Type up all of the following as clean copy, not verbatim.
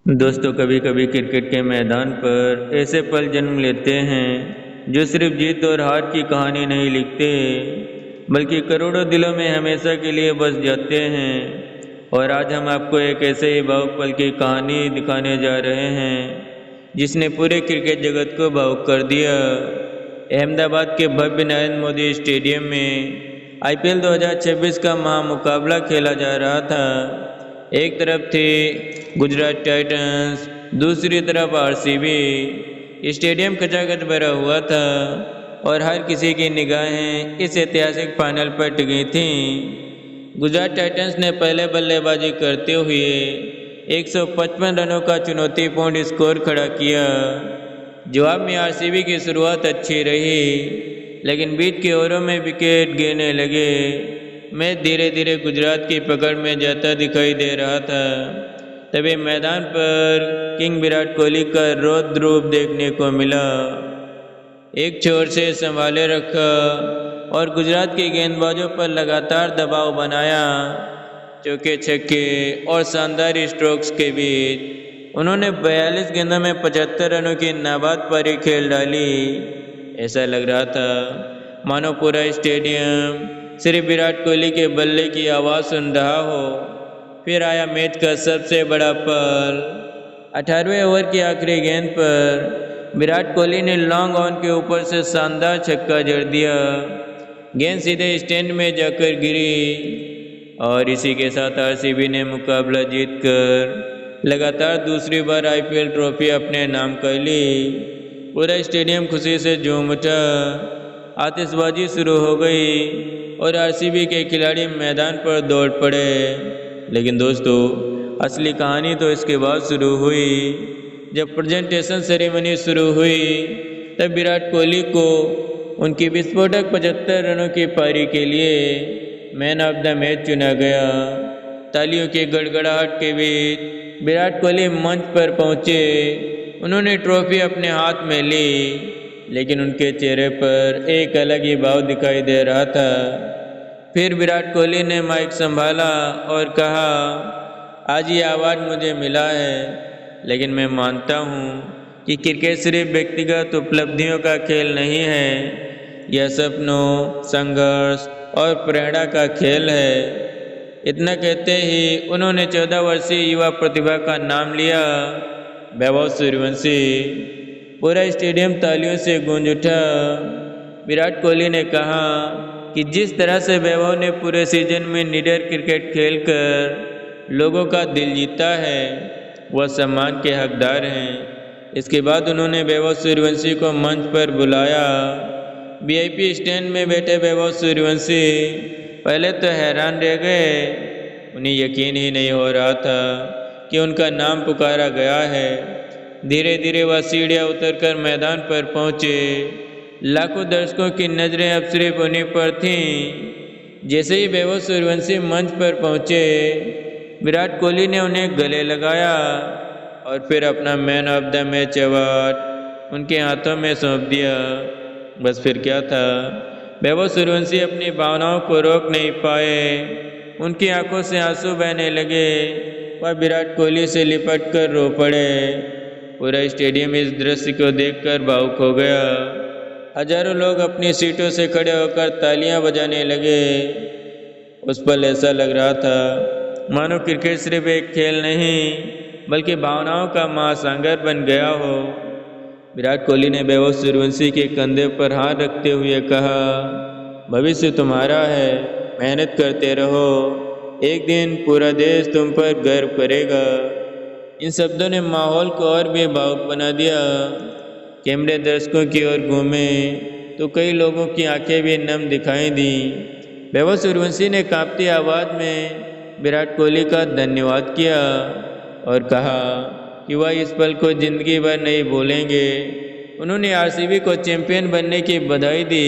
दोस्तों, कभी कभी क्रिकेट के मैदान पर ऐसे पल जन्म लेते हैं जो सिर्फ जीत और हार की कहानी नहीं लिखते, बल्कि करोड़ों दिलों में हमेशा के लिए बस जाते हैं। और आज हम आपको एक ऐसे ही भावुक पल की कहानी दिखाने जा रहे हैं जिसने पूरे क्रिकेट जगत को भावुक कर दिया। अहमदाबाद के भव्य नरेंद्र मोदी स्टेडियम में आईपीएल 2026 का महामुकाबला खेला जा रहा था। एक तरफ थी गुजरात टाइटंस, दूसरी तरफ आरसीबी। स्टेडियम खचाखच भरा हुआ था और हर किसी की निगाहें इस ऐतिहासिक फाइनल पर टिकी थीं। गुजरात टाइटंस ने पहले बल्लेबाजी करते हुए 155 रनों का चुनौतीपूर्ण स्कोर खड़ा किया। जवाब में आरसीबी की शुरुआत अच्छी रही, लेकिन बीच के ओवरों में विकेट गिरने लगे। मैच धीरे धीरे गुजरात की पकड़ में जाता दिखाई दे रहा था। तभी मैदान पर किंग विराट कोहली का रौद्र रूप देखने को मिला। एक छोर से संभाले रखा और गुजरात के गेंदबाजों पर लगातार दबाव बनाया। चौके छक्के और शानदार स्ट्रोक्स के बीच उन्होंने 42 गेंदों में 75 रनों की नाबाद पारी खेल डाली। ऐसा लग रहा था मानो पूरा स्टेडियम सिर्फ विराट कोहली के बल्ले की आवाज़ सुन रहा हो। फिर आया मैच का सबसे बड़ा पल। 18वें ओवर की आखिरी गेंद पर विराट कोहली ने लॉन्ग ऑन के ऊपर से शानदार छक्का जड़ दिया। गेंद सीधे स्टैंड में जाकर गिरी और इसी के साथ आरसीबी ने मुकाबला जीतकर लगातार दूसरी बार आईपीएल ट्रॉफी अपने नाम कर ली। पूरा स्टेडियम खुशी से झूम उठा, आतिशबाजी शुरू हो गई और आरसीबी के खिलाड़ी मैदान पर दौड़ पड़े। लेकिन दोस्तों, असली कहानी तो इसके बाद शुरू हुई। जब प्रेजेंटेशन सेरेमनी शुरू हुई तब विराट कोहली को उनकी विस्फोटक 75 रनों की पारी के लिए मैन ऑफ द मैच चुना गया। तालियों की गड़गड़ाहट के बीच विराट कोहली मंच पर पहुंचे। उन्होंने ट्रॉफी अपने हाथ में ली, लेकिन उनके चेहरे पर एक अलग ही भाव दिखाई दे रहा था। फिर विराट कोहली ने माइक संभाला और कहा, आज ये अवार्ड मुझे मिला है, लेकिन मैं मानता हूँ कि क्रिकेट सिर्फ व्यक्तिगत उपलब्धियों का खेल नहीं है। यह सपनों, संघर्ष और प्रेरणा का खेल है। इतना कहते ही उन्होंने 14 वर्षीय युवा प्रतिभा का नाम लिया, वैभव सूर्यवंशी। पूरा स्टेडियम तालियों से गूंज उठा। विराट कोहली ने कहा कि जिस तरह से वैभव ने पूरे सीजन में निडर क्रिकेट खेलकर लोगों का दिल जीता है, वह सम्मान के हकदार हैं। इसके बाद उन्होंने वैभव सूर्यवंशी को मंच पर बुलाया। वीआईपी स्टैंड में बैठे वैभव सूर्यवंशी पहले तो हैरान रह गए। उन्हें यकीन ही नहीं हो रहा था कि उनका नाम पुकारा गया है। धीरे धीरे वह सीढ़ियाँ उतरकर मैदान पर पहुँचे। लाखों दर्शकों की नज़रें अब सिर्फ उन्हीं पर थीं। जैसे ही वैभव सूर्यवंशी मंच पर पहुँचे, विराट कोहली ने उन्हें गले लगाया और फिर अपना man of the match award उनके हाथों में सौंप दिया। बस फिर क्या था, वैभव सूर्यवंशी अपनी भावनाओं को रोक नहीं पाए। उनकी आंखों से आंसू बहने लगे। वह विराट कोहली से लिपट कर रो पड़े। पूरा स्टेडियम इस दृश्य को देखकर भावुक हो गया। हजारों लोग अपनी सीटों से खड़े होकर तालियां बजाने लगे। उस पल ऐसा लग रहा था मानो क्रिकेट सिर्फ एक खेल नहीं, बल्कि भावनाओं का महासागर बन गया हो। विराट कोहली ने वैभव सूर्यवंशी के कंधे पर हाथ रखते हुए कहा, भविष्य तुम्हारा है, मेहनत करते रहो, एक दिन पूरा देश तुम पर गर्व करेगा। इन शब्दों ने माहौल को और भी भावुक बना दिया। कैमरे दर्शकों की ओर घूमे तो कई लोगों की आंखें भी नम दिखाई दी। वैभव सूर्यवंशी ने कांपती आवाज़ में विराट कोहली का धन्यवाद किया और कहा कि वह इस पल को जिंदगी भर नहीं भूलेंगे। उन्होंने आरसीबी को चैंपियन बनने की बधाई दी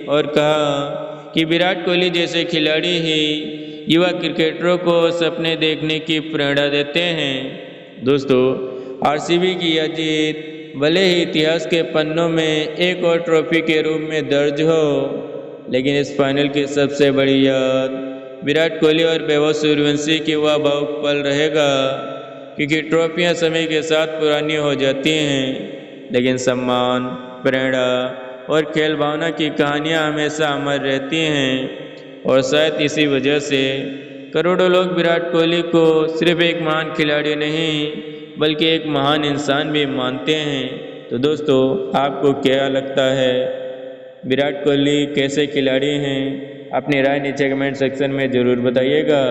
और कहा कि विराट कोहली जैसे खिलाड़ी ही युवा क्रिकेटरों को सपने देखने की प्रेरणा देते हैं। दोस्तों, आरसीबी की यह जीत भले ही इतिहास के पन्नों में एक और ट्रॉफी के रूप में दर्ज हो, लेकिन इस फाइनल की सबसे बड़ी याद विराट कोहली और वैभव सूर्यवंशी की वह भावुक पल रहेगा। क्योंकि ट्रॉफियां समय के साथ पुरानी हो जाती हैं, लेकिन सम्मान, प्रेरणा और खेल भावना की कहानियां हमेशा अमर रहती हैं। और शायद इसी वजह से करोड़ों लोग विराट कोहली को सिर्फ एक महान खिलाड़ी नहीं बल्कि एक महान इंसान भी मानते हैं। तो दोस्तों, आपको क्या लगता है, विराट कोहली कैसे खिलाड़ी हैं? अपनी राय नीचे कमेंट सेक्शन में ज़रूर बताइएगा।